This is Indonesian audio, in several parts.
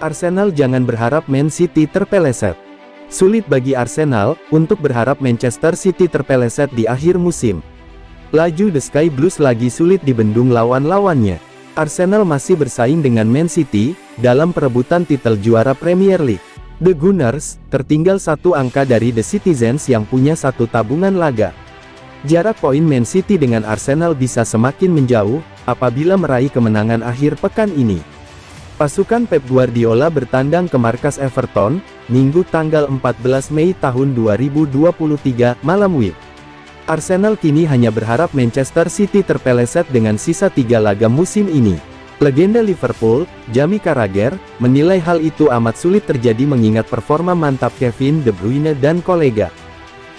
Arsenal jangan berharap Man City terpeleset. Sulit bagi Arsenal untuk berharap Manchester City terpeleset di akhir musim. Laju The Sky Blues lagi sulit dibendung lawan-lawannya. Arsenal masih bersaing dengan Man City dalam perebutan titel juara Premier League. The Gunners tertinggal satu angka dari The Citizens yang punya satu tabungan laga. Jarak poin Man City dengan Arsenal bisa semakin menjauh apabila meraih kemenangan akhir pekan ini. Pasukan Pep Guardiola bertandang ke markas Everton, Minggu tanggal 14 Mei tahun 2023, malam WIB. Arsenal kini hanya berharap Manchester City terpeleset dengan sisa 3 laga musim ini. Legenda Liverpool, Jamie Carragher, menilai hal itu amat sulit terjadi mengingat performa mantap Kevin De Bruyne dan kolega.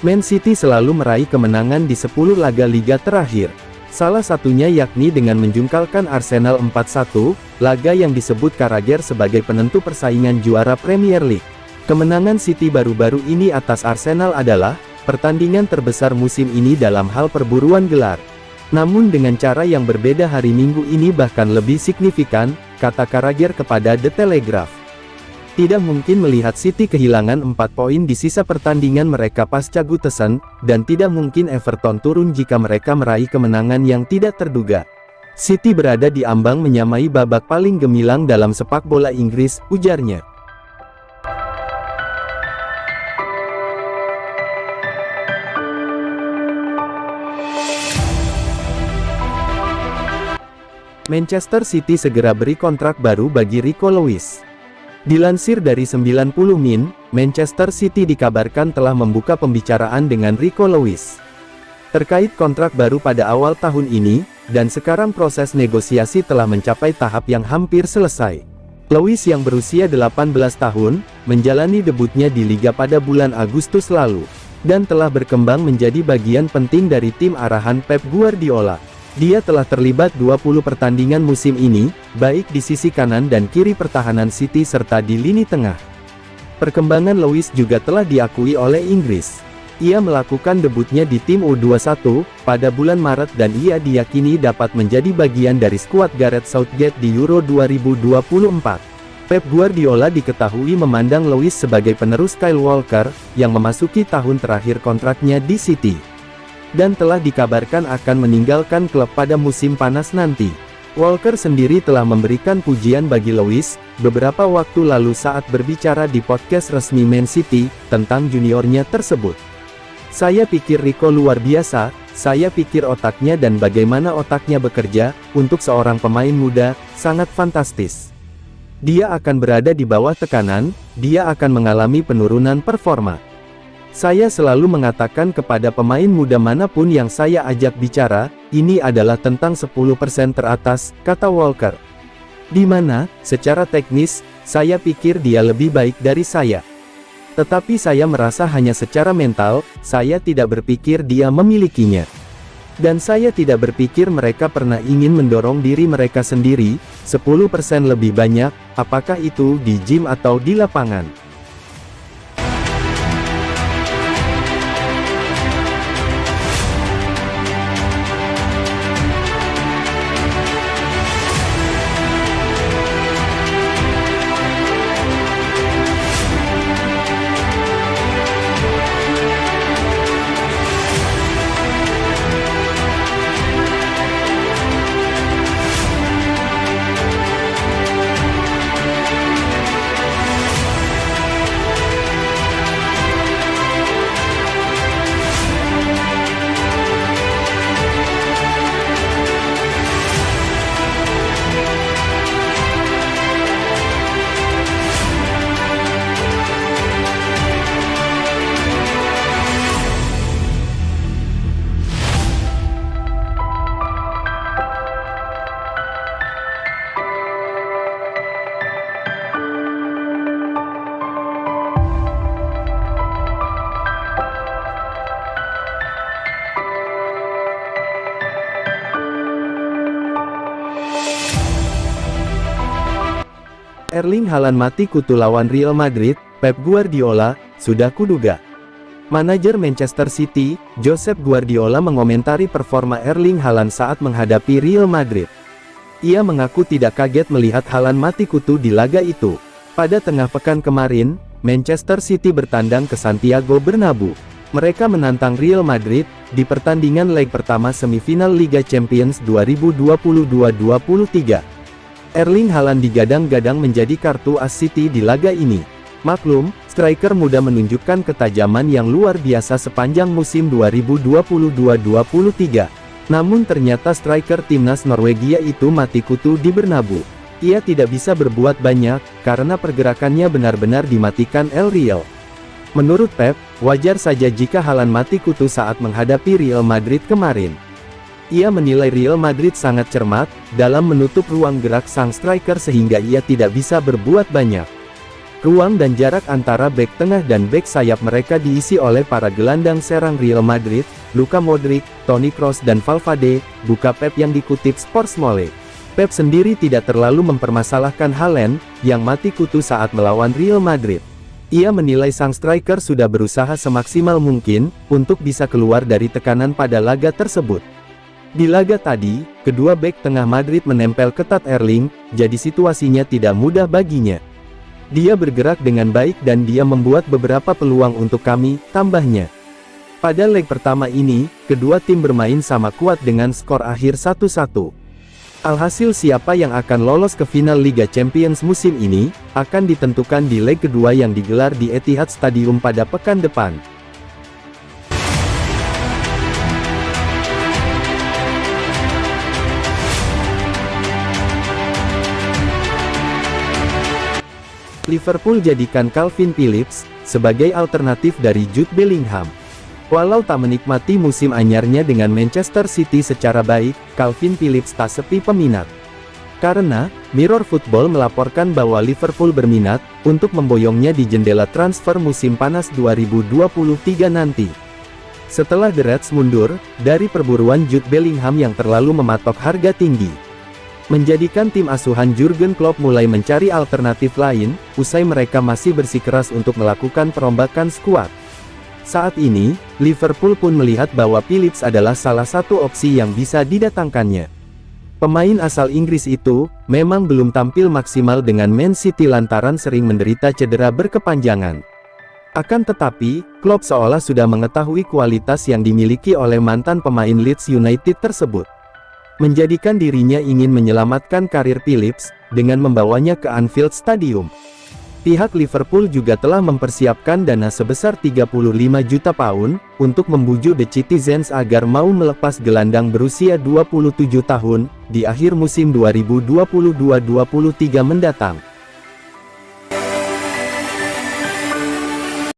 Man City selalu meraih kemenangan di 10 laga liga terakhir. Salah satunya yakni dengan menjungkalkan Arsenal 4-1, laga yang disebut Carragher sebagai penentu persaingan juara Premier League. Kemenangan City baru-baru ini atas Arsenal adalah pertandingan terbesar musim ini dalam hal perburuan gelar. Namun dengan cara yang berbeda hari Minggu ini bahkan lebih signifikan, kata Carragher kepada The Telegraph. Tidak mungkin melihat City kehilangan 4 poin di sisa pertandingan mereka pasca Goodison, dan tidak mungkin Everton turun jika mereka meraih kemenangan yang tidak terduga. City berada di ambang menyamai babak paling gemilang dalam sepak bola Inggris, ujarnya. Manchester City segera beri kontrak baru bagi Rico Lewis. Dilansir dari 90 Min, Manchester City dikabarkan telah membuka pembicaraan dengan Rico Lewis terkait kontrak baru pada awal tahun ini, dan sekarang proses negosiasi telah mencapai tahap yang hampir selesai. Lewis yang berusia 18 tahun, menjalani debutnya di Liga pada bulan Agustus lalu, dan telah berkembang menjadi bagian penting dari tim arahan Pep Guardiola. Dia telah terlibat 20 pertandingan musim ini, baik di sisi kanan dan kiri pertahanan City serta di lini tengah. Perkembangan Lewis juga telah diakui oleh Inggris. Ia melakukan debutnya di tim U21 pada bulan Maret dan ia diyakini dapat menjadi bagian dari skuad Gareth Southgate di Euro 2024. Pep Guardiola diketahui memandang Lewis sebagai penerus Kyle Walker, yang memasuki tahun terakhir kontraknya di City, dan telah dikabarkan akan meninggalkan klub pada musim panas nanti. Walker sendiri telah memberikan pujian bagi Lewis beberapa waktu lalu saat berbicara di podcast resmi Man City tentang juniornya tersebut. Saya pikir Rico luar biasa, saya pikir otaknya dan bagaimana otaknya bekerja, untuk seorang pemain muda, sangat fantastis. Dia akan berada di bawah tekanan, dia akan mengalami penurunan performa. Saya selalu mengatakan kepada pemain muda manapun yang saya ajak bicara, ini adalah tentang 10% teratas, kata Walker. Di mana, secara teknis, saya pikir dia lebih baik dari saya. Tetapi saya merasa hanya secara mental, saya tidak berpikir dia memilikinya. Dan saya tidak berpikir mereka pernah ingin mendorong diri mereka sendiri, 10% lebih banyak, apakah itu di gym atau di lapangan. Erling Haaland mati kutu lawan Real Madrid, Pep Guardiola, sudah kuduga. Manajer Manchester City, Josep Guardiola mengomentari performa Erling Haaland saat menghadapi Real Madrid. Ia mengaku tidak kaget melihat Haaland mati kutu di laga itu. Pada tengah pekan kemarin, Manchester City bertandang ke Santiago Bernabeu. Mereka menantang Real Madrid di pertandingan leg pertama semifinal Liga Champions 2022-23. Erling Haaland digadang-gadang menjadi kartu as City di laga ini. Maklum, striker muda menunjukkan ketajaman yang luar biasa sepanjang musim 2022-23. Namun ternyata striker timnas Norwegia itu mati kutu di Bernabeu. Ia tidak bisa berbuat banyak, karena pergerakannya benar-benar dimatikan El Real. Menurut Pep, wajar saja jika Haaland mati kutu saat menghadapi Real Madrid kemarin. Ia menilai Real Madrid sangat cermat dalam menutup ruang gerak sang striker sehingga ia tidak bisa berbuat banyak. Ruang dan jarak antara bek tengah dan bek sayap mereka diisi oleh para gelandang serang Real Madrid, Luka Modric, Toni Kroos dan Valverde, buka Pep yang dikutip Sports Mole. Pep sendiri tidak terlalu mempermasalahkan Haaland, yang mati kutu saat melawan Real Madrid. Ia menilai sang striker sudah berusaha semaksimal mungkin, untuk bisa keluar dari tekanan pada laga tersebut. Di laga tadi, kedua bek tengah Madrid menempel ketat Erling, jadi situasinya tidak mudah baginya. Dia bergerak dengan baik dan dia membuat beberapa peluang untuk kami, tambahnya. Pada leg pertama ini, kedua tim bermain sama kuat dengan skor akhir 1-1. Alhasil siapa yang akan lolos ke final Liga Champions musim ini, akan ditentukan di leg kedua yang digelar di Etihad Stadium pada pekan depan. Liverpool jadikan Calvin Phillips sebagai alternatif dari Jude Bellingham. Walau tak menikmati musim anyarnya dengan Manchester City secara baik, Calvin Phillips tak sepi peminat. Karena, Mirror Football melaporkan bahwa Liverpool berminat untuk memboyongnya di jendela transfer musim panas 2023 nanti. Setelah The Reds mundur dari perburuan Jude Bellingham yang terlalu mematok harga tinggi, menjadikan tim asuhan Jurgen Klopp mulai mencari alternatif lain, usai mereka masih bersikeras untuk melakukan perombakan skuad. Saat ini, Liverpool pun melihat bahwa Phillips adalah salah satu opsi yang bisa didatangkannya. Pemain asal Inggris itu, memang belum tampil maksimal dengan Man City lantaran sering menderita cedera berkepanjangan. Akan tetapi, Klopp seolah sudah mengetahui kualitas yang dimiliki oleh mantan pemain Leeds United tersebut. Menjadikan dirinya ingin menyelamatkan karir Phillips, dengan membawanya ke Anfield Stadium. Pihak Liverpool juga telah mempersiapkan dana sebesar 35 juta pound, untuk membujuk The Citizens agar mau melepas gelandang berusia 27 tahun, di akhir musim 2022-23 mendatang.